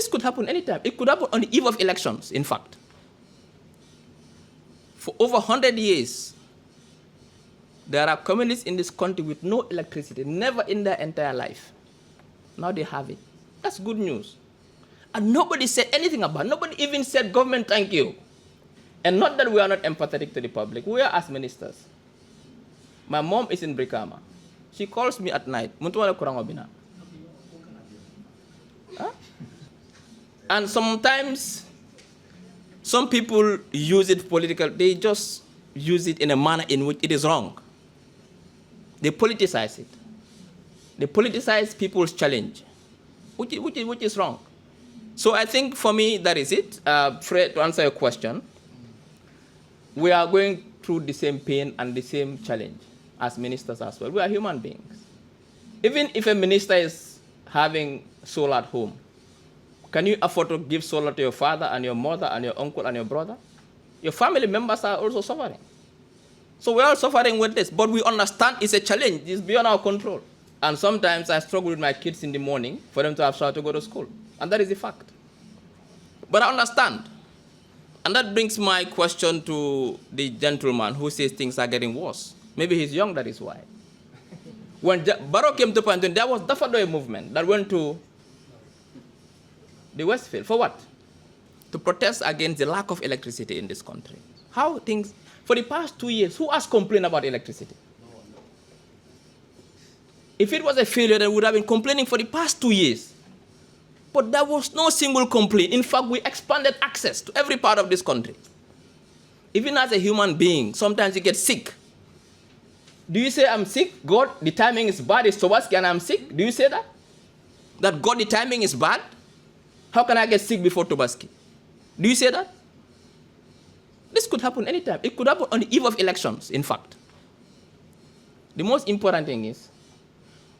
This could happen anytime. It could happen on the eve of elections, in fact. For over 100 years, there are communities in this country with no electricity, never in their entire life. Now they have it. That's good news. And nobody said anything about it. Nobody even said, government, thank you. And not that we are not empathetic to the public. We are as ministers. My mom is in Brikama. She calls me at night. Huh? And sometimes, some people use it political. They just use it in a manner in which it is wrong. They politicize it. They politicize people's challenge, which is wrong. So I think for me, that is it. Fred, to answer your question, we are going through the same pain and the same challenge as ministers as well. We are human beings. Even if a minister is having solar at home, can you afford to give solar to your father and your mother and your uncle and your brother? Your family members are also suffering. So we're all suffering with this, but we understand it's a challenge. It's beyond our control. And sometimes I struggle with my kids in the morning for them to have solar to go to school. And that is the fact. But I understand. And that brings my question to the gentleman who says things are getting worse. Maybe he's young, that is why. When Barrow came to Panton, there was definitely a movement that went to the Westfield. For what? To protest against the lack of electricity in this country. How things, for the past 2 years, who has complained about electricity? If it was a failure, they would have been complaining for the past 2 years. But there was no single complaint. In fact, we expanded access to every part of this country. Even as a human being, sometimes you get sick. Do you say, I'm sick? God, the timing is bad. It's Tobaski and I'm sick. Do you say that? That God, the timing is bad? How can I get sick before Tobaski? Do you say that? This could happen anytime. It could happen on the eve of elections, in fact. The most important thing is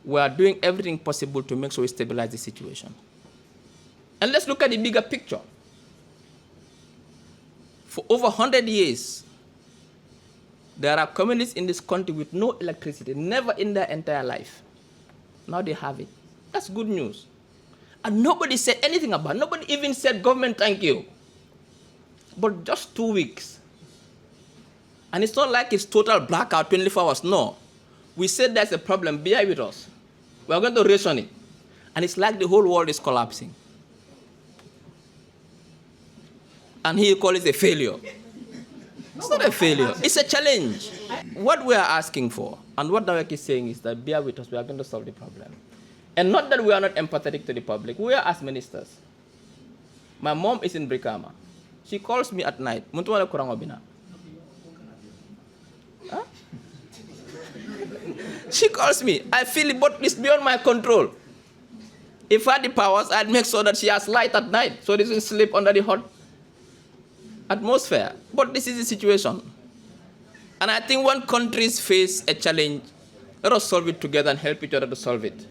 we are doing everything possible to make sure we stabilize the situation. And let's look at the bigger picture. For over 100 years, there are communities in this country with no electricity, never in their entire life. Now they have it. That's good news. And nobody said anything about it. Nobody even said, government, thank you. But just 2 weeks. And it's not like it's total blackout 24 hours. No. We said there's a problem. Bear with us. We're going to ration it. And it's like the whole world is collapsing. And he calls it a failure. It's not a failure. It's a challenge. What we are asking for, and what NAWEC is saying, is that bear with us. We are going to solve the problem. And not that we are not empathetic to the public. We are as ministers. My mom is in Brikama. She calls me at night. Huh? She calls me. I feel it, but it's beyond my control. If I had the powers, I'd make sure that she has light at night, so she doesn't sleep under the hot atmosphere. But this is the situation. And I think when countries face a challenge, let us solve it together and help each other to solve it.